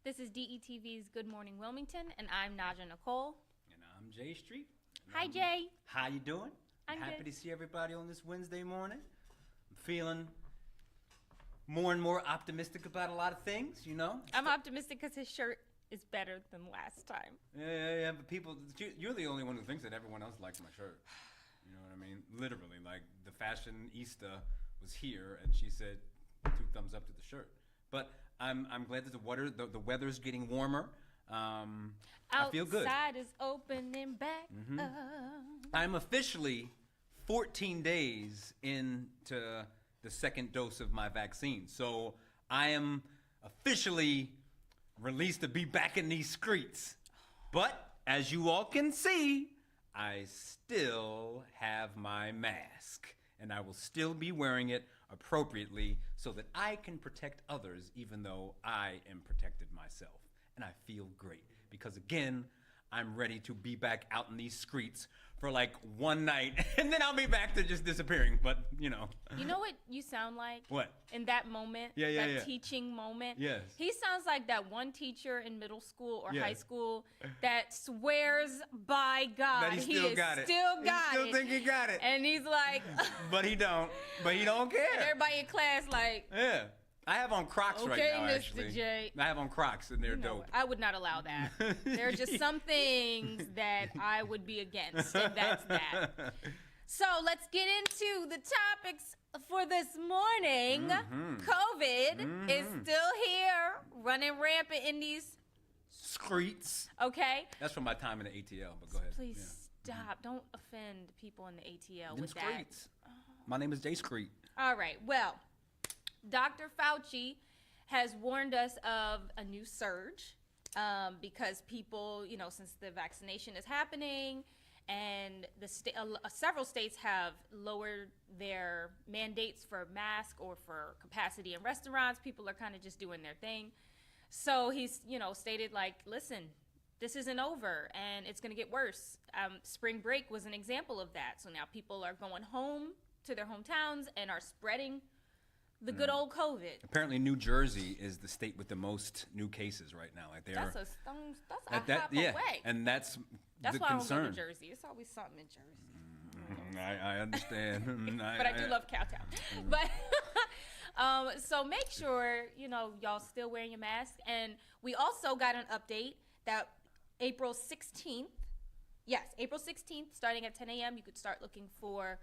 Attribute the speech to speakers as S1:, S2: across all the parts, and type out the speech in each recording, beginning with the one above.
S1: This is DETV's Good Morning Wilmington, and I'm Nadj and Nicole.
S2: And I'm Jay Street.
S1: Hi, Jay.
S2: How you doing?
S1: I'm
S2: happy
S1: good.
S2: to see everybody on this Wednesday morning. I'm feeling more and more optimistic about a lot of things, you know?
S1: I'm optimistic because his shirt is better than last time.
S2: Yeah, but people, you're the only one who thinks that everyone else likes my shirt. You know what I mean? Literally, like the fashionista was here and she said 2 thumbs up to the shirt. But I'm glad that the weather's getting warmer. I feel good.
S1: Outside is opening back up.
S2: I'm officially 14 days into the second dose of my vaccine. So I am officially released to be back in these streets. But as you all can see, I still have my mask. And I will still be wearing it appropriately so that I can protect others even though I am protected myself. And I feel great because, again, I'm ready to be back out in these streets for like one night and then I'll be back to just disappearing. But, you know.
S1: You know what you sound like?
S2: What?
S1: In that moment, that teaching moment.
S2: Yes.
S1: He sounds like that one teacher in middle school or high school that swears by God
S2: That he still got it.
S1: Still
S2: think he got it.
S1: And he's like.
S2: But he don't. But he don't care.
S1: And everybody in class like.
S2: Yeah. I have on Crocs right now,
S1: Mr.
S2: actually.
S1: J.
S2: I have on Crocs, and they're dope.
S1: I would not allow that. There are just some things that I would be against, and that's that. So let's get into the topics for this morning. COVID is still here, running rampant in these
S2: streets.
S1: Okay?
S2: That's from my time in the ATL, but go ahead.
S1: Please stop. Don't offend people in the ATL with
S2: streets.
S1: that.
S2: My name is Jay Street.
S1: All right. Well, Dr. Fauci has warned us of a new surge because people, you know, since the vaccination is happening and several states have lowered their mandates for mask or for capacity in restaurants. People are kind of just doing their thing. So he's, you know, stated like, listen, this isn't over and it's going to get worse. Spring break was an example of that. So now people are going home to their hometowns and are spreading the good old COVID.
S2: Apparently, New Jersey is the state with the most new cases right now. Like
S1: that's a hop away.
S2: And that's the
S1: why
S2: concern.
S1: I don't go to Jersey. It's always something in Jersey.
S2: I understand.
S1: But I do love Cowtown. But so make sure, you know, y'all still wearing your mask. And we also got an update that April 16th, starting at 10 a.m., you could start looking for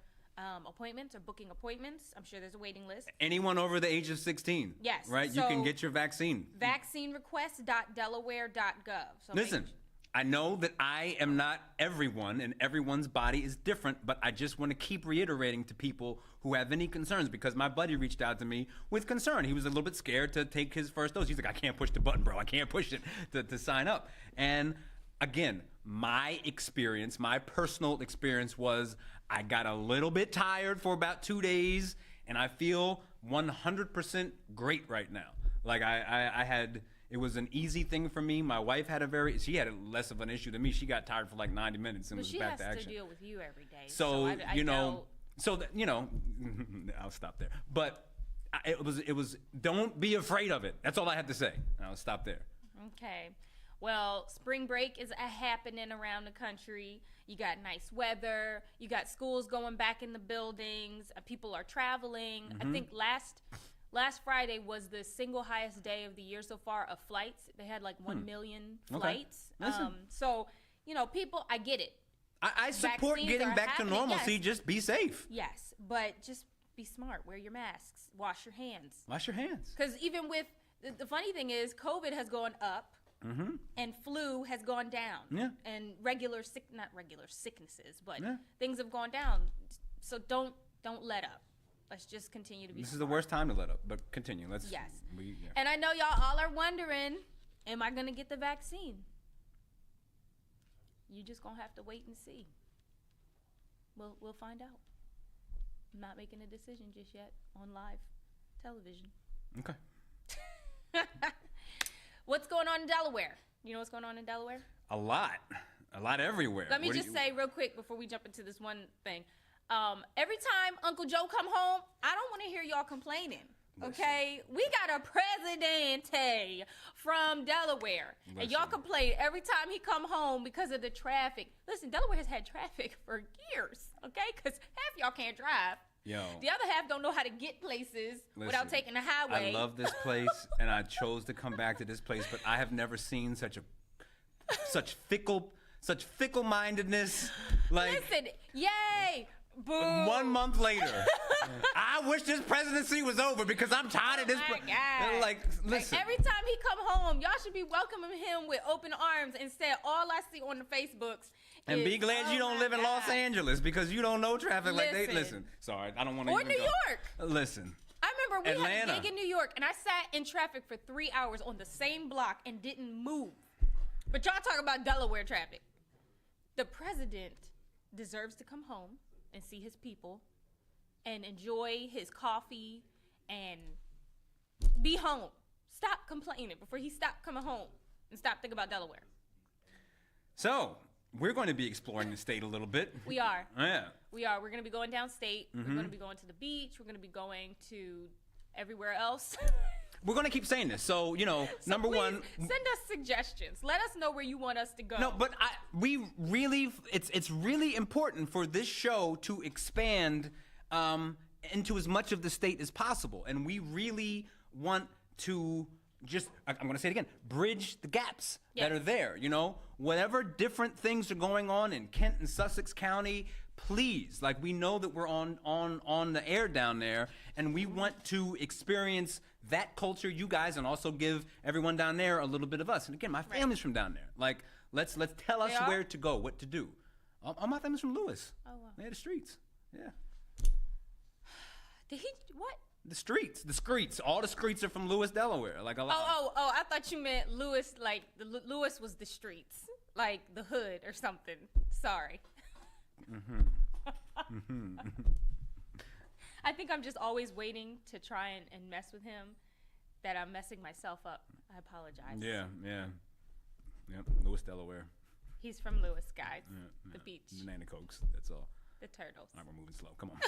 S1: appointments or booking appointments. I'm sure there's a waiting list.
S2: Anyone over the age of 16.
S1: Yes.
S2: Right?
S1: So,
S2: you can get your vaccine.
S1: Vaccinerequest.delaware.gov. So
S2: listen, I know that I am not everyone and everyone's body is different, but I just want to keep reiterating to people who have any concerns because my buddy reached out to me with concern. He was a little bit scared to take his first dose. He's like, I can't push the button, bro. I can't push it to sign up. And again, my personal experience was I got a little bit tired for about 2 days, and I feel 100% great right now. Like I had, it was an easy thing for me. My wife had she had less of an issue than me. She got tired for like 90 minutes and was back to action.
S1: She has to deal with you every day.
S2: So I'll stop there. But it was. Don't be afraid of it. That's all I had to say. I'll stop there.
S1: Okay. Well, spring break is happening around the country. You got nice weather. You got schools going back in the buildings. People are traveling. I think last Friday was the single highest day of the year so far of flights. They had like 1 million flights. So, you know, people, I get it.
S2: I support getting back to normalcy. Yes. Just be safe.
S1: Yes, but just be smart. Wear your masks. Wash your hands.
S2: Wash your hands.
S1: Because even with, the funny thing is COVID has gone up. And flu has gone down.
S2: Yeah.
S1: And not regular sicknesses, but things have gone down. So don't let up. Let's just continue to be
S2: This
S1: smart.
S2: is the worst time to let up, but continue.
S1: Yes. And I know y'all all are wondering, am I going to get the vaccine? You just going to have to wait and see. We'll find out. I'm not making a decision just yet on live television.
S2: Okay.
S1: What's going on in Delaware? You know what's going on in Delaware?
S2: A lot everywhere.
S1: Let me just say real quick before we jump into this one thing. Every time Uncle Joe come home, I don't want to hear y'all complaining. Okay, we got a presidente from Delaware, and y'all complain every time he come home because of the traffic. Listen, Delaware has had traffic for years, okay? Because half y'all can't drive.
S2: Yo.
S1: The other half don't know how to get places without taking the highway.
S2: I love this place, and I chose to come back to this place, but I have never seen such fickle-mindedness. Like,
S1: listen, yay. Boom.
S2: 1 month later, I wish this presidency was over because I'm tired of this. Like, listen.
S1: Like, every time he come home, y'all should be welcoming him with open arms. Instead, all I see on the Facebooks
S2: and
S1: is,
S2: be glad you don't live in Los Angeles because you don't know traffic like they. Listen, sorry, I don't want to.
S1: Or New York.
S2: Listen.
S1: I remember we
S2: Atlanta.
S1: had a gig in New York, and I sat in traffic for 3 hours on the same block and didn't move. But y'all talk about Delaware traffic. The president deserves to come home and see his people and enjoy his coffee and be home. Stop complaining before he stop coming home and stop thinking about Delaware.
S2: So, we're going to be exploring the state a little bit.
S1: We are.
S2: Yeah.
S1: We are. We're going to be going downstate. We're going to be going to the beach. We're going to be going to everywhere else.
S2: We're going to keep saying this. So, number one.
S1: Send us suggestions. Let us know where you want us to go.
S2: No, but it's really important for this show to expand into as much of the state as possible. And we really want to I'm going to say it again, bridge the gaps that are there. Whatever different things are going on in Kent and Sussex County, please, like, we know that we're on the air down there, and we want to experience that culture, you guys, and also give everyone down there a little bit of us. And again, my family's from down there. Like, let's tell us where to go, what to do. All my family's from Lewis.
S1: Oh, wow.
S2: They're the streets. Yeah.
S1: Did he, what?
S2: The streets. All the streets are from Lewis, Delaware. Like a lot.
S1: Oh, I thought you meant Lewis, like, Lewis was the streets. Like, the hood or something. Sorry. I think I'm just always waiting to try and mess with him, that I'm messing myself up. I apologize.
S2: Yeah. Yep, Lewis, Delaware.
S1: He's from Lewis, guys. The beach.
S2: Banana Cokes, that's all.
S1: The turtles.
S2: All right, we're moving slow. Come on.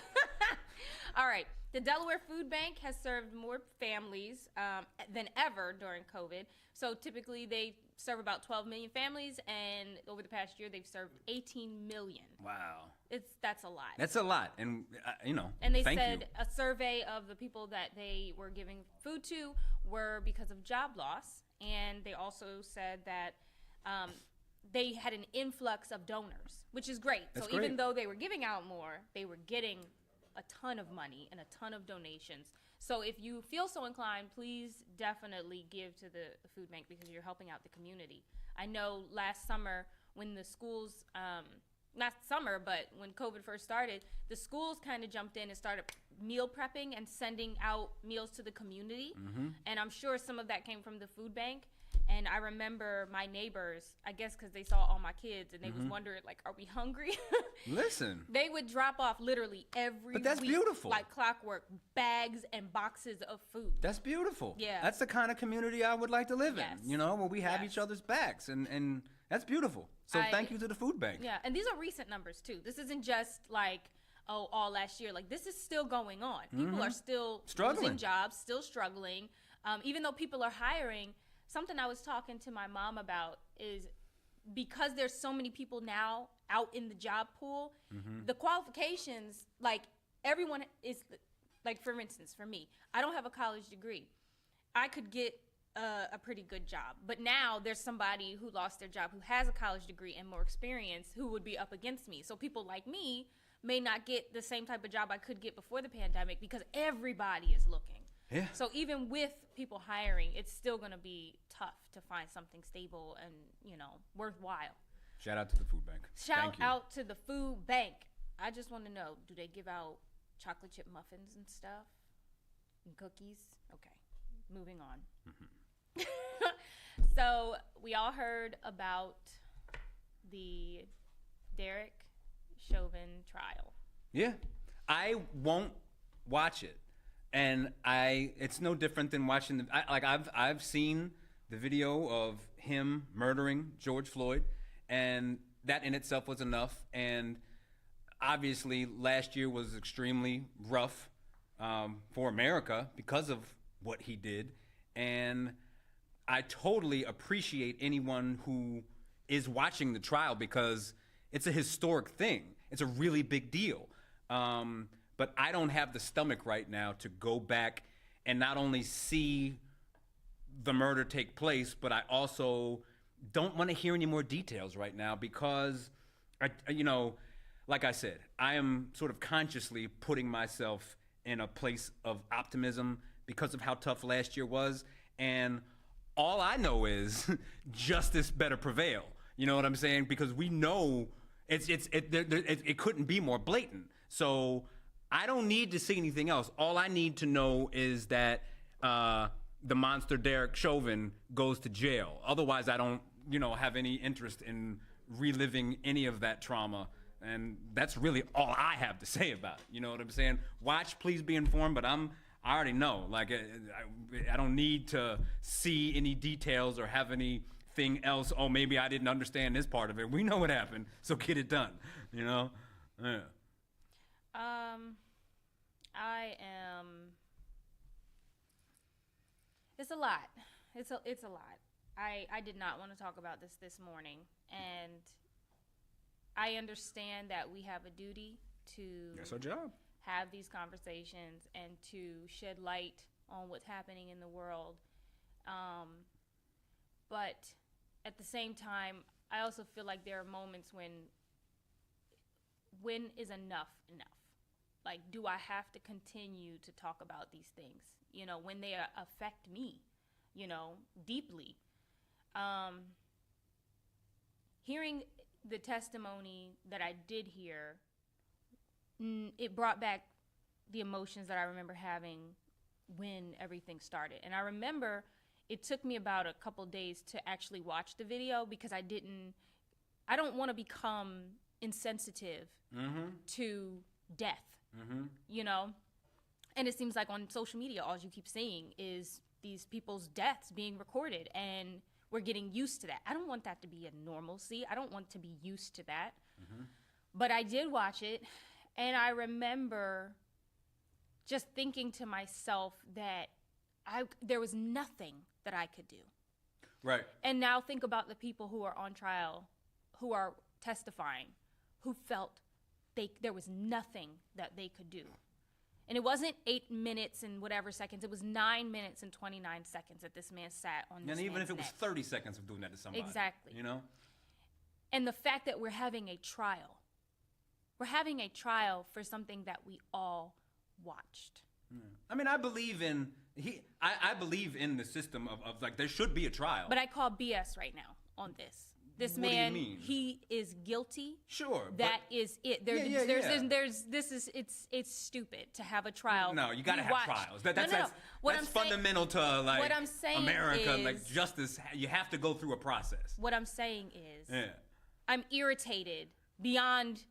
S1: All right. The Delaware Food Bank has served more families than ever during COVID. So typically they serve about 12 million families, and over the past year they've served 18 million.
S2: Wow.
S1: That's a lot.
S2: That's a lot, and
S1: And they
S2: thank
S1: said
S2: you.
S1: a survey of the people that they were giving food to were because of job loss, and they also said that they had an influx of donors, which is great.
S2: That's
S1: so
S2: great.
S1: even though they were giving out more, they were getting a ton of money and a ton of donations. So if you feel so inclined, please definitely give to the food bank because you're helping out the community. I know last summer when the schools, not summer, but when COVID first started, the schools kind of jumped in and started meal prepping and sending out meals to the community. And I'm sure some of that came from the food bank. And I remember my neighbors, I guess because they saw all my kids and they was wondering, like, are we hungry?
S2: Listen.
S1: They would drop off literally every
S2: But that's
S1: week,
S2: beautiful.
S1: like clockwork, bags and boxes of food.
S2: That's beautiful.
S1: Yeah.
S2: That's the kind of community I would like to live
S1: Yes.
S2: in, where we have
S1: Yes.
S2: each other's backs. And that's beautiful. So thank you to the food bank.
S1: Yeah, and these are recent numbers, too. This isn't just like, all last year. Like, this is still going on. People are still
S2: Struggling.
S1: losing jobs, still struggling. Even though people are hiring, something I was talking to my mom about is because there's so many people now out in the job pool, the qualifications, like, everyone is, like, for instance, for me, I don't have a college degree. I could get a pretty good job. But now there's somebody who lost their job who has a college degree and more experience who would be up against me. So people like me may not get the same type of job I could get before the pandemic because everybody is looking.
S2: Yeah.
S1: So even with people hiring, it's still going to be tough to find something stable and, worthwhile.
S2: Shout out to the food bank.
S1: Shout out to the food bank. I just want to know, do they give out chocolate chip muffins and stuff? And cookies? Okay. Moving on. So we all heard about the Derek Chauvin trial.
S2: Yeah. I won't watch it. And it's no different than watching I've seen the video of him murdering George Floyd, and that in itself was enough. And obviously last year was extremely rough for America because of what he did. And I totally appreciate anyone who is watching the trial because it's a historic thing. It's a really big deal. But I don't have the stomach right now to go back and not only see the murder take place, but I also don't want to hear any more details right now because, like I said, I am sort of consciously putting myself in a place of optimism because of how tough last year was. And all I know is justice better prevail. You know what I'm saying? Because we know it couldn't be more blatant. So I don't need to see anything else. All I need to know is that the monster Derek Chauvin goes to jail. Otherwise, I don't, have any interest in reliving any of that trauma. And that's really all I have to say about it. You know what I'm saying? Watch, please be informed, but I already know. Like, I don't need to see any details or have anything else. Oh, maybe I didn't understand this part of it. We know what happened, so get it done. Yeah.
S1: It's a lot. It's a lot. I did not want to talk about this morning, and I understand that we have a duty to
S2: That's our job.
S1: Have these conversations and to shed light on what's happening in the world. But at the same time, I also feel like there are moments when is enough? Like, do I have to continue to talk about these things, when they affect me, deeply? Hearing the testimony that I did hear, it brought back the emotions that I remember having when everything started. And I remember it took me about a couple days to actually watch the video because I don't want to become insensitive to death. And it seems like on social media, all you keep seeing is these people's deaths being recorded, and we're getting used to that. I don't want that to be a normalcy. I don't want to be used to that. But I did watch it, and I remember just thinking to myself that there was nothing that I could do.
S2: Right.
S1: And now think about the people who are on trial, who are testifying, who felt there was nothing that they could do. And it wasn't 8 minutes and whatever seconds. It was 9 minutes and 29 seconds that this man sat on this
S2: And even if it was
S1: neck.
S2: 30 seconds of doing that to somebody.
S1: Exactly.
S2: You know?
S1: And the fact that we're having a trial. We're having a trial for something that we all watched.
S2: I mean, I believe in I believe in the system of like there should be a trial.
S1: But I call BS right now on this. This
S2: What do you
S1: man,
S2: mean?
S1: he is guilty.
S2: Sure.
S1: That is it. It's stupid to have a trial.
S2: No, you got to have trials. That's fundamental to like
S1: what I'm saying
S2: America,
S1: is,
S2: like justice. You have to go through a process.
S1: What I'm saying is, I'm irritated beyond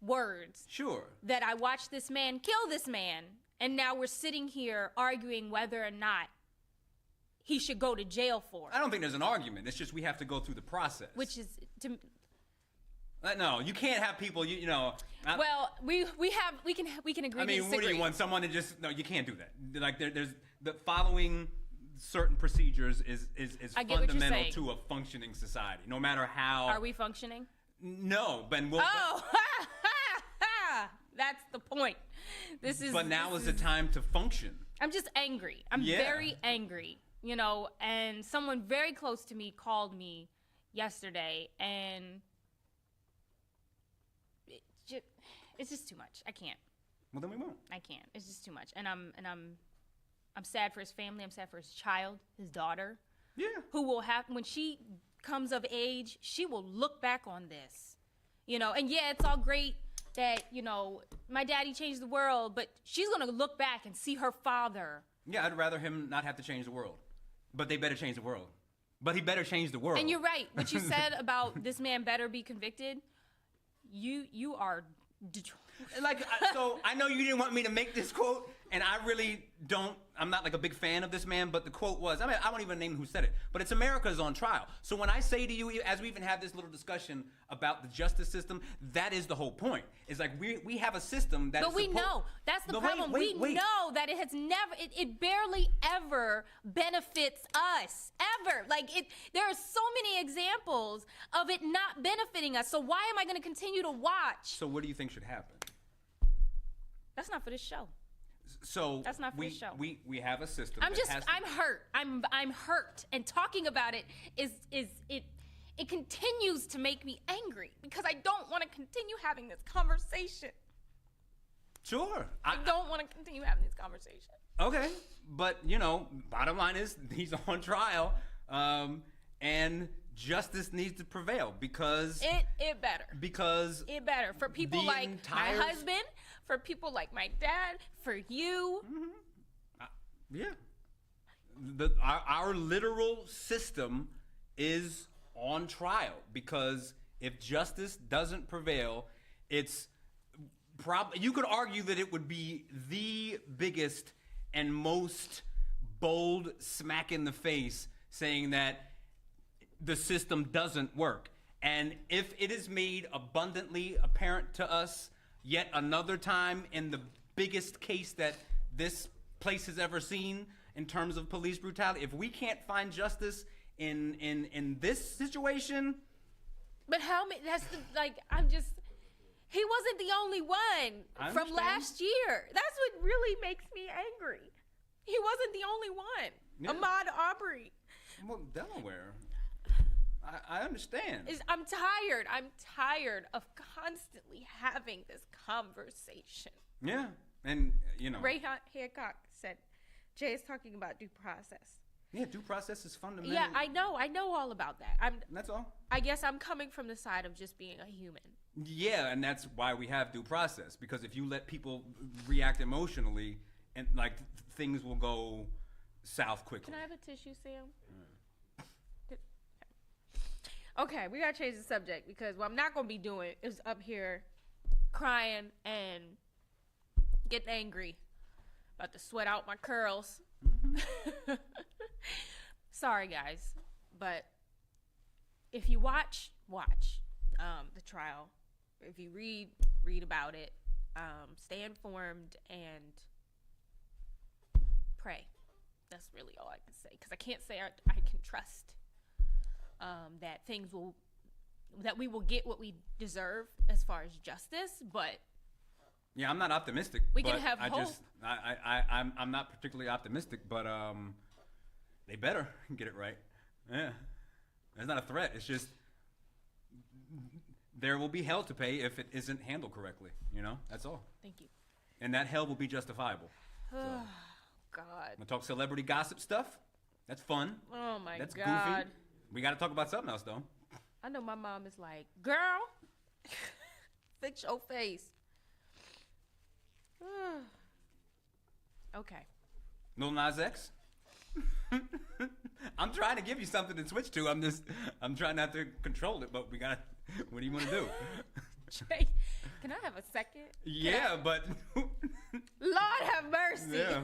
S1: words.
S2: Sure.
S1: That I watched this man kill this man, and now we're sitting here arguing whether or not he should go to jail for it.
S2: I don't think there's an argument. It's just we have to go through the process.
S1: Which is to.
S2: No, you can't have people.
S1: Well, we can agree.
S2: I mean,
S1: to
S2: what do
S1: disagree.
S2: you want? Someone to just no? You can't do that. Like there's the following certain procedures is fundamental to a functioning society. No matter how.
S1: Are we functioning?
S2: No, but
S1: that's the point.
S2: But now is the time to function.
S1: I'm just angry. I'm very angry. And someone very close to me called me yesterday, and it's just too much. I can't.
S2: Well, then we won't.
S1: I can't. It's just too much. And I'm sad for his family. I'm sad for his child, his daughter.
S2: Yeah.
S1: Who will have, when she comes of age, she will look back on this. And it's all great that, my daddy changed the world, but she's going to look back and see her father.
S2: Yeah, I'd rather him not have to change the world. But they better change the world. But he better change the world.
S1: And you're right. What you said about this man better be convicted, you are...
S2: So I know you didn't want me to make this quote, and I really don't, I'm not like a big fan of this man, but the quote was, I mean, I won't even name who said it, but it's America is on trial. So when I say to you, as we even have this little discussion about the justice system, that is the whole point. It's like we have a system that
S1: But we know. That's the problem. We know that it has never, it barely ever benefits us. Ever. Like, there are so many examples of it not benefiting us. So why am I going to continue to watch?
S2: So what do you think should happen?
S1: That's not for this show.
S2: So
S1: that's not for the show.
S2: We have a system.
S1: I'm hurt. I'm hurt, and talking about it it continues to make me angry because I don't want to continue having this conversation.
S2: Sure.
S1: I don't want to continue having this conversation.
S2: Okay, but bottom line is he's on trial, and justice needs to prevail because
S1: it better.
S2: Because
S1: it better for people like my husband, for people like my dad, for you.
S2: Yeah. Our literal system is on trial because if justice doesn't prevail, it's you could argue that it would be the biggest and most bold smack in the face saying that the system doesn't work. And if it is made abundantly apparent to us yet another time in the biggest case that this place has ever seen in terms of police brutality, if we can't find justice in this situation.
S1: But how many, he wasn't the only one from last year. That's what really makes me angry. He wasn't the only one. Yeah. Ahmaud Arbery.
S2: Well, Delaware. I understand.
S1: I'm tired of constantly having this conversation.
S2: Yeah, and
S1: Ray Hancock said, Jay is talking about due process.
S2: Yeah, due process is fundamental.
S1: Yeah, I know all about that.
S2: That's all.
S1: I guess I'm coming from the side of just being a human.
S2: Yeah, and that's why we have due process, because if you let people react emotionally, and things will go south quickly.
S1: Can I have a tissue, Sam? Okay, we gotta change the subject because what I'm not gonna be doing is up here crying and getting angry, about to sweat out my curls. Mm-hmm. Sorry, guys, but if you watch the trial, if you read about it, stay informed and pray. That's really all I can say, because I can't say I can trust that we will get what we deserve as far as justice, but
S2: yeah, I'm not optimistic.
S1: We can have hope.
S2: I'm not particularly optimistic, but they better get it right. Yeah, it's not a threat. It's just there will be hell to pay if it isn't handled correctly. That's all.
S1: Thank you.
S2: And that hell will be justifiable.
S1: So. God.
S2: I'm gonna talk celebrity gossip stuff. That's fun.
S1: Oh my
S2: That's
S1: God.
S2: Goofy. We got to talk about something else, though.
S1: I know my mom is like, girl, fix your face. Okay.
S2: Lil Nas X? I'm trying to give you something to switch to. I'm trying not to control it, but what do you want to do?
S1: Jay, can I have a second?
S2: Yeah, but.
S1: Lord have mercy.
S2: Yeah.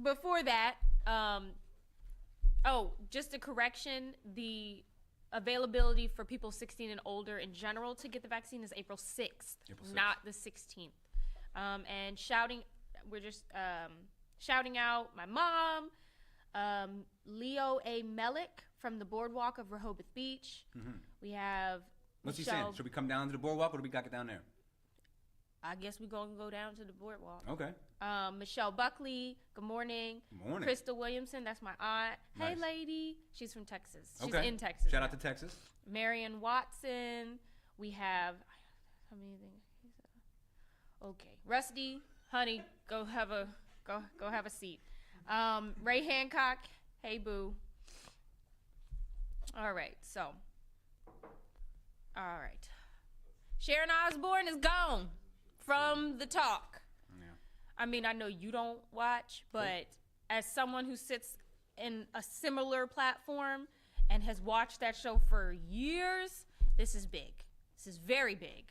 S1: Before that, just a correction. The availability for people 16 and older in general to get the vaccine is April 6th, not the 16th. And we're just shouting out my mom, Leo A. Melick from the Boardwalk of Rehoboth Beach. Mm-hmm. We have
S2: What's he saying? Should we come down to the boardwalk, or do we got it down there?
S1: I guess we're going to go down to the boardwalk.
S2: Okay.
S1: Michelle Buckley, good morning.
S2: Good morning.
S1: Crystal Williamson, that's my aunt.
S2: Nice.
S1: Hey, lady. She's from Texas. She's
S2: okay.
S1: in Texas.
S2: Shout out to Texas.
S1: Marion Watson. We have, how many things? Okay. Rusty, honey, go have a seat. Ray Hancock, hey, boo. All right, Sharon Osbourne is gone from the talk.
S2: Yeah.
S1: I mean, I know you don't watch, but as someone who sits in a similar platform and has watched that show for years, this is big. This is very big.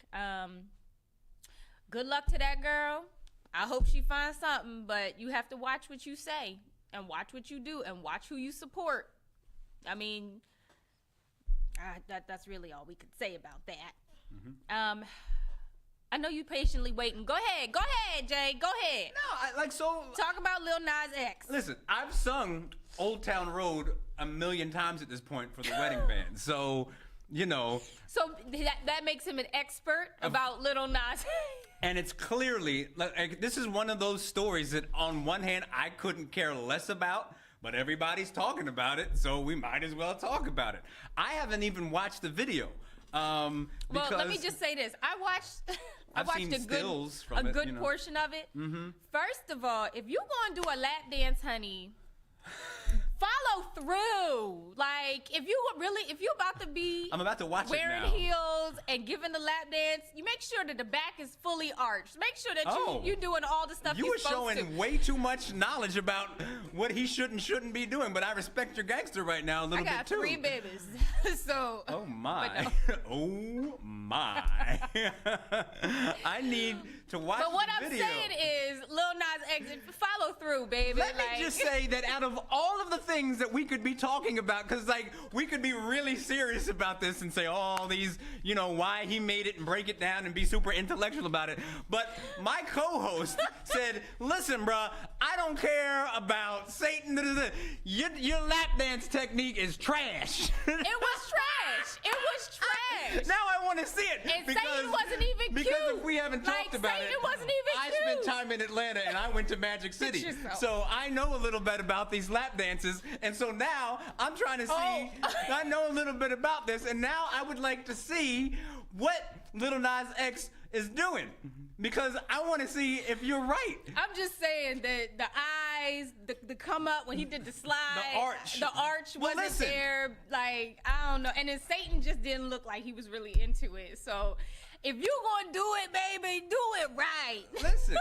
S1: Good luck to that girl. I hope she finds something, but you have to watch what you say and watch what you do and watch who you support. I mean, that's really all we could say about that. Mm-hmm. I know you patiently waiting. Go ahead, Jay. Go ahead.
S2: No,
S1: talk about Lil Nas X.
S2: Listen, I've sung Old Town Road a million times at this point for the wedding band. So, you know.
S1: So that makes him an expert about Lil Nas.
S2: And it's clearly, like, this is one of those stories that on one hand I couldn't care less about, but everybody's talking about it, so we might as well talk about it. I haven't even watched the video.
S1: Well, let me just say this. I watched
S2: a
S1: good portion of it. Mm-hmm. First of all, if you're going to do a lap dance, honey, follow through. Like, if you're about to be
S2: I'm about to watch
S1: wearing
S2: it now.
S1: heels and giving the lap dance, you make sure that the back is fully arched. Make sure that you're doing all the stuff
S2: you were showing way too much knowledge about what he should and shouldn't be doing, but I respect your gangster right now a little bit too.
S1: I got 3 babies. So
S2: oh my. Oh my. I need to watch
S1: But what
S2: the video.
S1: I'm saying is Lil Nas X, follow through, baby.
S2: Let me just say that out of all of the things that we could be talking about, because like we could be really serious about this and say all these, you know, why he made it and break it down and be super intellectual about it. But my co-host said, listen, bruh, I don't care about Satan. Your lap dance technique is trash.
S1: It was trash. It was trash.
S2: Now I want to see it.
S1: And Satan wasn't even cute.
S2: Because if we haven't talked about
S1: Satan
S2: it,
S1: wasn't even
S2: I
S1: cute.
S2: spent time in Atlanta and I went to Magic City. So I know a little bit about these lap dances. And so now I'm trying to see, I know a little bit about this. And now I would like to see what Lil Nas X is doing. Because I want to see if you're right.
S1: I'm just saying that the eyes, the come up when he did the slide. The arch wasn't there. Like, I don't know. And then Satan just didn't look like he was really into it. So if you're going to do it, baby, do it right.
S2: Listen.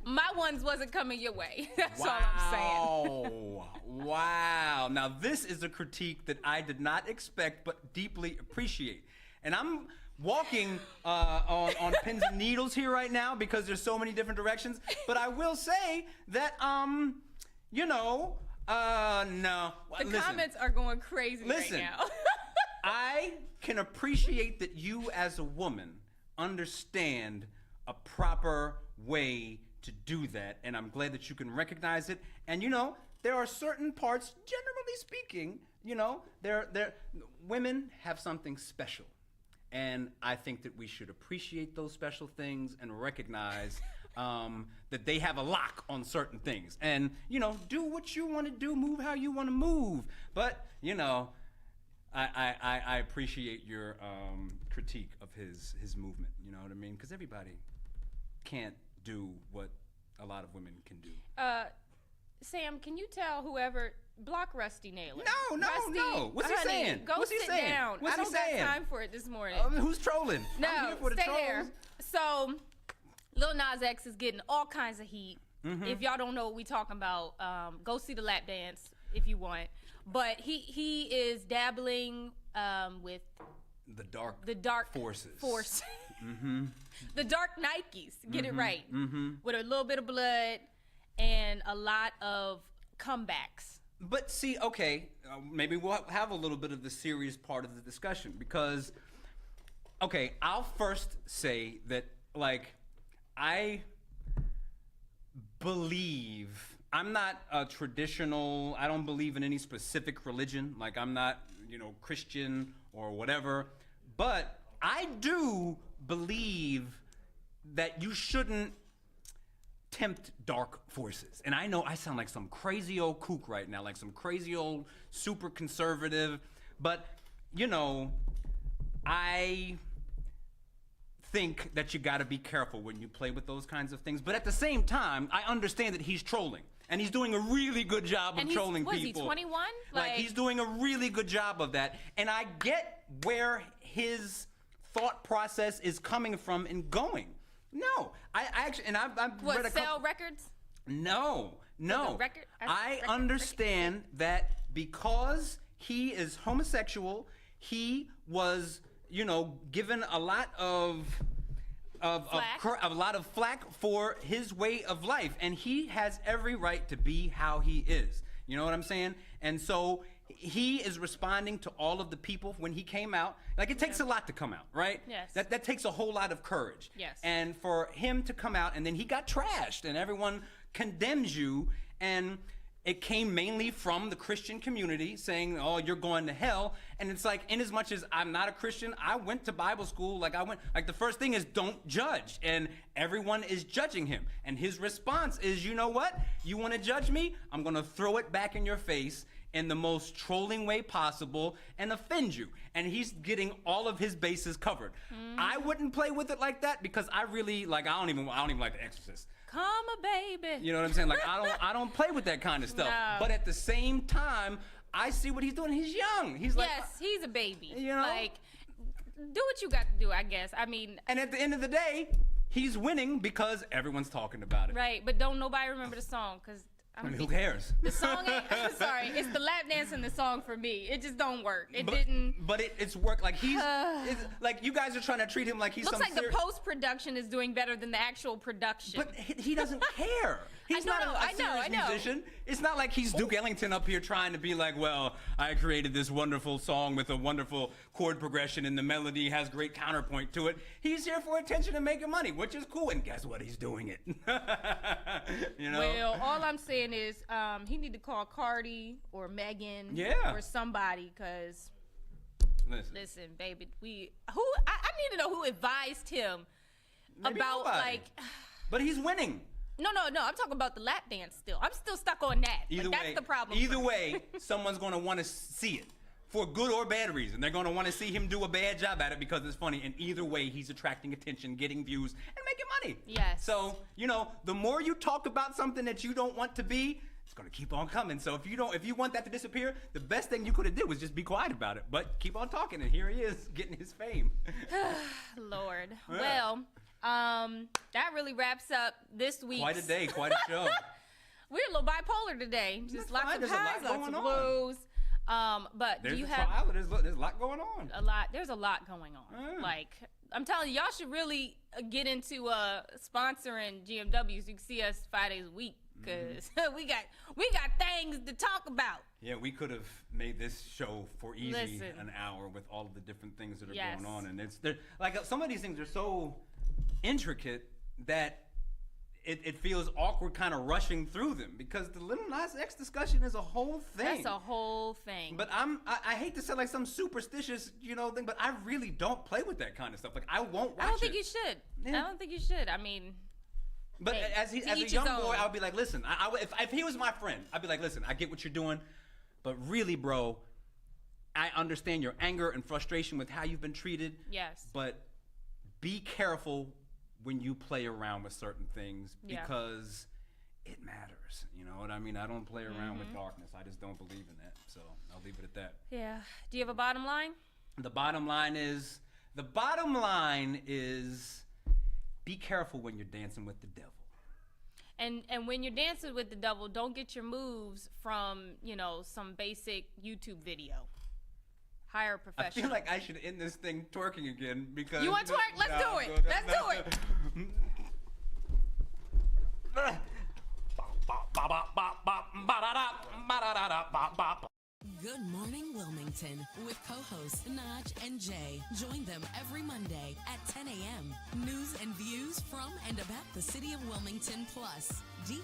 S1: My ones wasn't coming your way. That's all I'm saying.
S2: Wow. Now, this is a critique that I did not expect but deeply appreciate. And I'm walking on pins and needles here right now because there's so many different directions. But I will say that, you know, no.
S1: The comments are going crazy right now.
S2: I can appreciate that you as a woman understand a proper way to do that. And I'm glad that you can recognize it. And, you know, there are certain parts, generally speaking, you know, women have something special. And I think that we should appreciate those special things and recognize that they have a lock on certain things. And, you know, do what you want to do, move how you want to move. But, you know, I appreciate your critique of his movement, you know what I mean? Because everybody can't do what a lot of women can do.
S1: Sam, can you tell whoever... Block Rusty Naylor.
S2: No. What's he saying?
S1: What's he saying? Down.
S2: What's
S1: I don't
S2: he saying?
S1: got time for it this morning.
S2: Who's trolling?
S1: No,
S2: I'm here for the
S1: stay
S2: trolls.
S1: there. So, Lil Nas X is getting all kinds of heat. Mm-hmm. If y'all don't know what we talking about, go see the lap dance if you want. But he is dabbling with
S2: the dark forces.
S1: Mm-hmm. The dark Nikes. Get it right. Mm-hmm. With a little bit of blood and a lot of comebacks.
S2: But see, okay, maybe we'll have a little bit of the serious part of the discussion because, okay, I'll first say that, like, I believe, I'm not a traditional, I don't believe in any specific religion, like I'm not, you know, Christian or whatever, but I do believe that you shouldn't tempt dark forces. And I know I sound like some crazy old kook right now, like some crazy old super conservative, but you know, I think that you gotta be careful when you play with those kinds of things. But at the same time, I understand that he's trolling. And he's doing a really good job of trolling people.
S1: What is he, 21?
S2: Like he's doing a really good job of that. And I get where his thought process is coming from and going. No, I actually, and I've read a
S1: sell records?
S2: No. I understand that because he is homosexual, he was, you know, given a lot of a lot of flack for his way of life, and he has every right to be how he is. You know what I'm saying? And so he is responding to all of the people when he came out. Like, it takes a lot to come out, right?
S1: Yes.
S2: That takes a whole lot of courage.
S1: Yes.
S2: And for him to come out, and then he got trashed, and everyone condemns you, and it came mainly from the Christian community saying, oh, you're going to hell. And it's like, in as much as I'm not a Christian, I went to Bible school. Like, the first thing is don't judge. And everyone is judging him. And his response is, you know what? You want to judge me? I'm going to throw it back in your face in the most trolling way possible and offend you. And he's getting all of his bases covered. I wouldn't play with it like that because I really, like, I don't even like The Exorcist.
S1: Come a baby.
S2: You know what I'm saying? Like, I don't play with that kind of stuff.
S1: No.
S2: But at the same time, I see what he's doing. He's young. He's like,
S1: yes, he's a baby.
S2: You know?
S1: Like, do what you got to do, I guess. I mean,
S2: and at the end of the day, he's winning because everyone's talking about it.
S1: right, but don't nobody remember the song, because
S2: I mean, who cares?
S1: the song ain't, I'm sorry, it's the lap dance in the song for me. It just don't work. It
S2: But
S1: didn't.
S2: But it's worked. Like, it's, like, you guys are trying to treat him like he's
S1: Looks
S2: some
S1: like the post-production is doing better than the actual production.
S2: But he doesn't care. He's not a serious musician. It's not like he's Duke Ellington up here trying to be like, well, I created this wonderful song with a wonderful chord progression and the melody has great counterpoint to it. He's here for attention and making money, which is cool. And guess what? He's doing it. You know?
S1: Well, all I'm saying is he need to call Cardi or Megan or somebody, because listen, baby, I need to know who advised him
S2: Maybe
S1: about
S2: nobody.
S1: like.
S2: But he's winning.
S1: No, I'm talking about the lap dance still. I'm still stuck on that.
S2: Either
S1: like,
S2: way,
S1: that's the problem.
S2: Either way, someone's going to want to see it for good or bad reason. They're going to want to see him do a bad job at it because it's funny. And either way, he's attracting attention, getting views, and making money.
S1: Yes.
S2: So, you know, the more you talk about something that you don't want to be, it's going to keep on coming. So if you want that to disappear, the best thing you could have did was just be quiet about it. But keep on talking, and here he is getting his fame.
S1: Lord.
S2: Yeah.
S1: Well, that really wraps up this week.
S2: Quite a day, quite a show.
S1: We're a little bipolar today. Just
S2: That's
S1: lots
S2: fine.
S1: of
S2: There's a lot
S1: highs, lots of
S2: going
S1: lows. But
S2: There's
S1: do you
S2: a
S1: have
S2: trial. There's a lot going on.
S1: a lot? There's a lot going on.
S2: Yeah.
S1: Like, I'm telling you, y'all should really get into sponsoring GMWs. You can see us 5 days a week because we got things to talk about.
S2: Yeah, we could have made this show for easy
S1: Listen.
S2: an hour with all of the different things that are
S1: Yes.
S2: going on, and they're like some of these things are so intricate that it feels awkward kind of rushing through them because the Lil Nas X discussion is a whole thing.
S1: That's a whole thing.
S2: But I hate to sound like some superstitious, thing, but I really don't play with that kind of stuff. Like, I won't watch it.
S1: I don't think you should.
S2: Yeah.
S1: I don't think you should. I mean,
S2: But
S1: hey,
S2: as
S1: to
S2: a
S1: each
S2: young
S1: his
S2: boy,
S1: own.
S2: I would be like, listen, if he was my friend, I'd be like, listen, I get what you're doing, but really, bro, I understand your anger and frustration with how you've been treated.
S1: yes.
S2: But be careful when you play around with certain things because it matters. You know what I mean? I don't play around with darkness. I just don't believe in that. So I'll leave it at that.
S1: Yeah. Do you have a bottom line?
S2: The bottom line is be careful when you're dancing with the devil.
S1: And when you're dancing with the devil, don't get your moves from, some basic YouTube video. Hire a
S2: I
S1: professional.
S2: feel like I should end this thing twerking again because
S1: You want to twerk? Let's do it. Let's do it.
S3: Good Morning Wilmington with co-hosts Nadj and Jea. Join them every Monday at 10 a.m. News and views from and about the city of Wilmington, plus DETVCH.com.